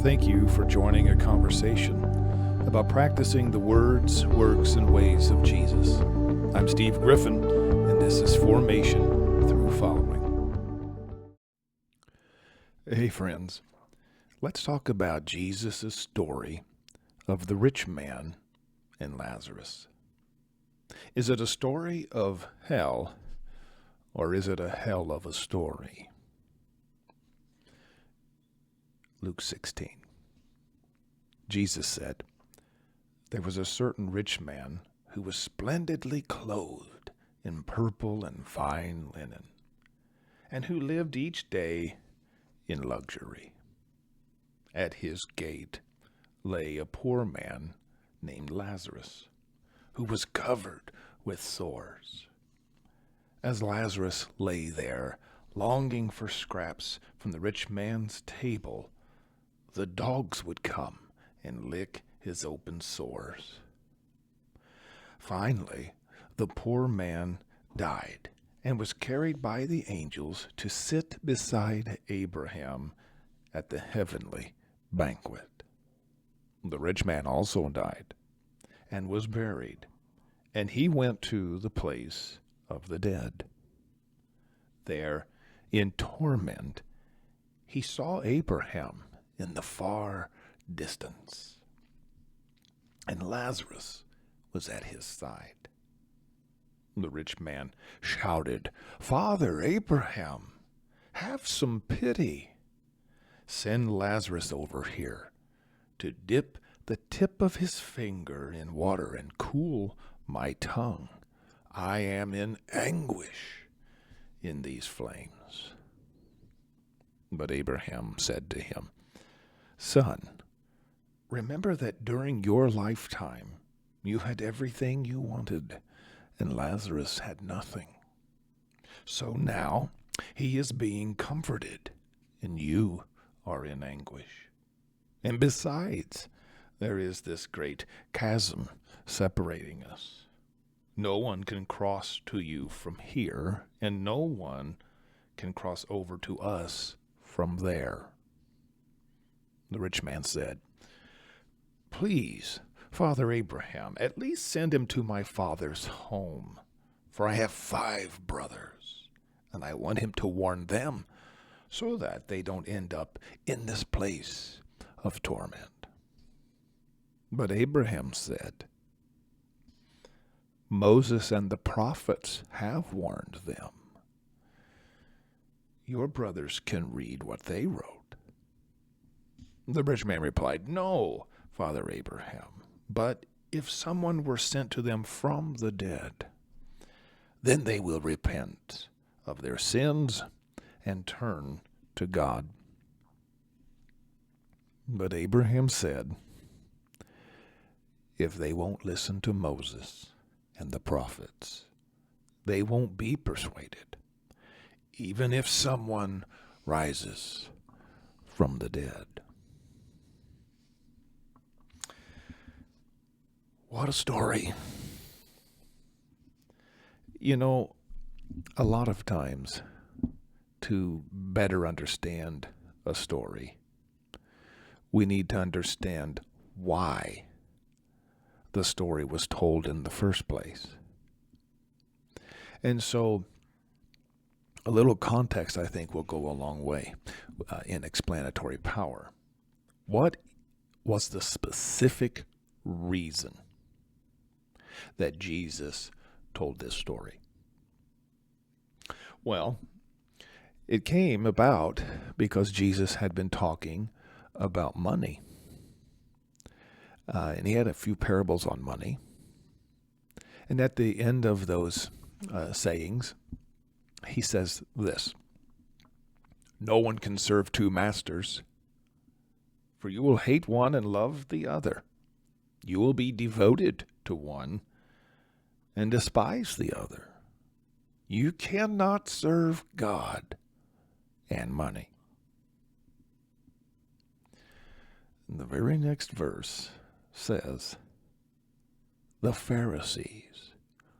Thank you for joining a conversation about practicing the words, works, and ways of Jesus. I'm Steve Griffin, and this is Formation Through Following. Hey friends, let's talk about Jesus' story of the rich man and Lazarus. Is it a story of hell, or is it a hell of a story? Luke 16. Jesus said, "There was a certain rich man who was splendidly clothed in purple and fine linen, and who lived each day in luxury. At his gate lay a poor man named Lazarus, who was covered with sores. As Lazarus lay there, longing for scraps from the rich man's table, the dogs would come and lick his open sores. Finally, the poor man died and was carried by the angels to sit beside Abraham at the heavenly banquet. The rich man also died and was buried, and he went to the place of the dead. There, in torment, he saw Abraham in the far distance, and Lazarus was at his side. The rich man shouted, 'Father Abraham, have some pity. Send Lazarus over here to dip the tip of his finger in water and cool my tongue. I am in anguish in these flames.' But Abraham said to him, 'Son, remember that during your lifetime you had everything you wanted, and Lazarus had nothing. So now he is being comforted, and you are in anguish. And besides, there is this great chasm separating us. No one can cross to you from here, and no one can cross over to us from there.' The rich man said, 'Please, Father Abraham, at least send him to my father's home, for I have 5 brothers, and I want him to warn them so that they don't end up in this place of torment.' But Abraham said, 'Moses and the prophets have warned them. Your brothers can read what they wrote.' The rich man replied, 'No, Father Abraham, but if someone were sent to them from the dead, then they will repent of their sins and turn to God.' But Abraham said, 'If they won't listen to Moses and the prophets, they won't be persuaded, even if someone rises from the dead.'" What a story. You know, a lot of times, to better understand a story, we need to understand why the story was told in the first place. And so, a little context, I think, will go a long way in explanatory power. What was the specific reason that Jesus told this story? Well, it came about because Jesus had been talking about money. And he had a few parables on money. And at the end of those sayings, he says this: "No one can serve 2 masters, for you will hate one and love the other. You will be devoted to one and despise the other. You cannot serve God and money." And the very next verse says, "The Pharisees,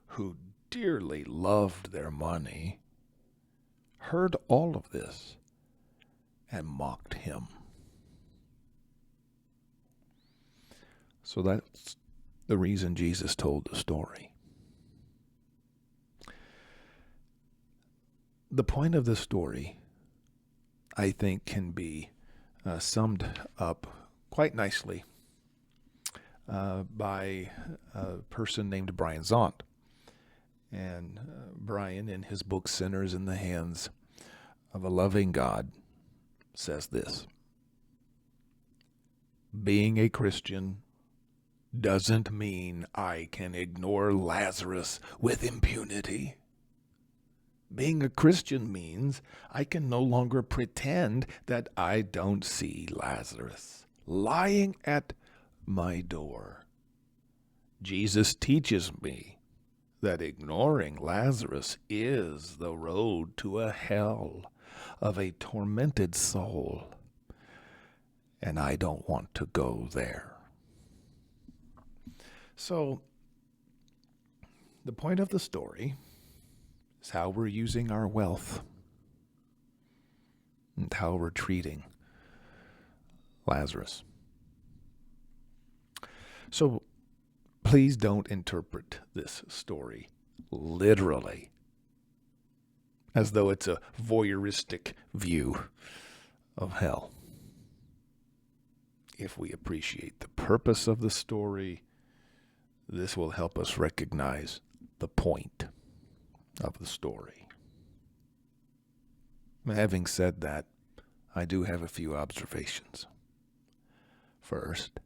who dearly loved their money, heard all of this and mocked him." So that's the reason Jesus told the story. The point of the story, I think, can be summed up quite nicely by a person named Brian Zahnd. And Brian, in his book Sinners in the Hands of a Loving God, says this: being a Christian doesn't mean I can ignore Lazarus with impunity. Being a Christian means I can no longer pretend that I don't see Lazarus lying at my door. Jesus teaches me that ignoring Lazarus is the road to a hell of a tormented soul, and I don't want to go there. So, the point of the story is how we're using our wealth and how we're treating Lazarus. So, please don't interpret this story literally, as though it's a voyeuristic view of hell. If we appreciate the purpose of the story, this will help us recognize the point of the story. Having said that, I do have a few observations. First,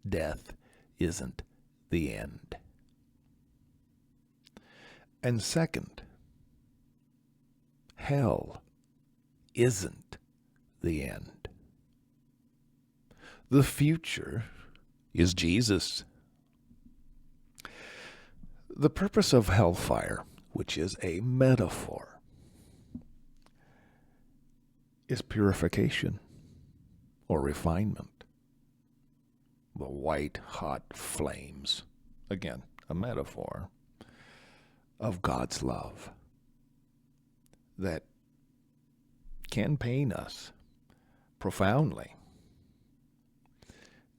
death isn't the end. And second, hell isn't the end. The future is Jesus. The purpose of hellfire, which is a metaphor, is purification or refinement. The white-hot flames, again, a metaphor, of God's love that can pain us profoundly.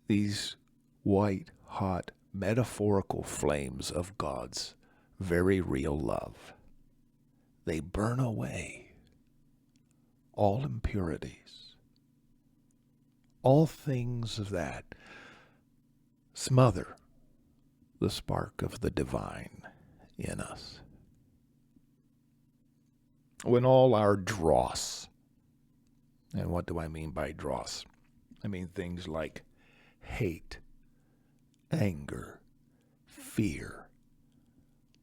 These white-hot metaphorical flames of God's very real love, they burn away all impurities, all things that smother the spark of the divine in us. When all our dross, and what do I mean by dross? I mean things like hate, anger, fear,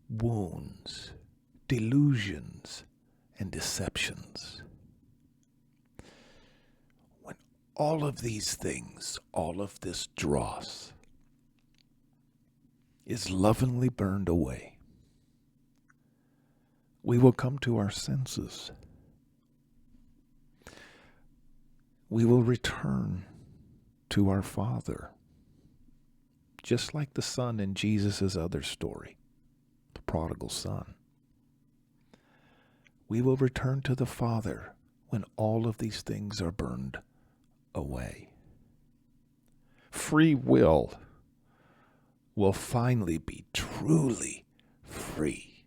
wounds, delusions, and deceptions. When all of these things, all of this dross, is lovingly burned away, we will come to our senses. We will return to our Father, just like the son in Jesus' other story, the prodigal son. We will return to the Father when all of these things are burned away. Free will finally be truly free.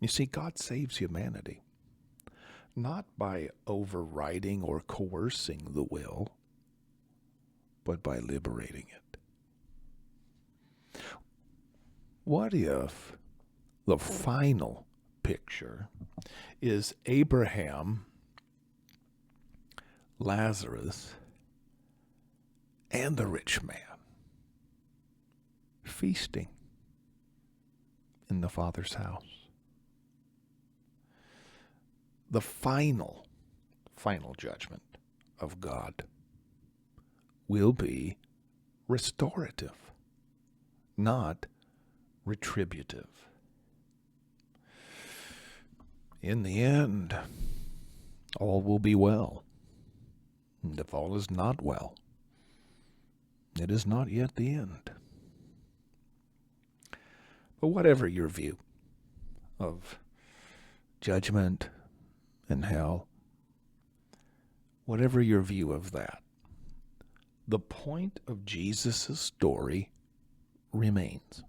You see, God saves humanity, not by overriding or coercing the will, but by liberating it. What if the final picture is Abraham, Lazarus, and the rich man feasting in the Father's house? The final judgment of God will be restorative, not retributive. In the end, all will be well. And if all is not well, it is not yet the end. But whatever your view of judgment and hell, whatever your view of that, the point of Jesus' story remains.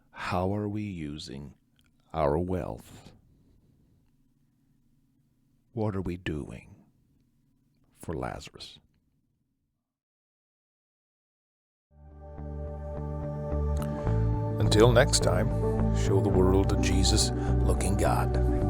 How are we using our wealth? What are we doing for Lazarus? Until next time, show the world a Jesus-looking God.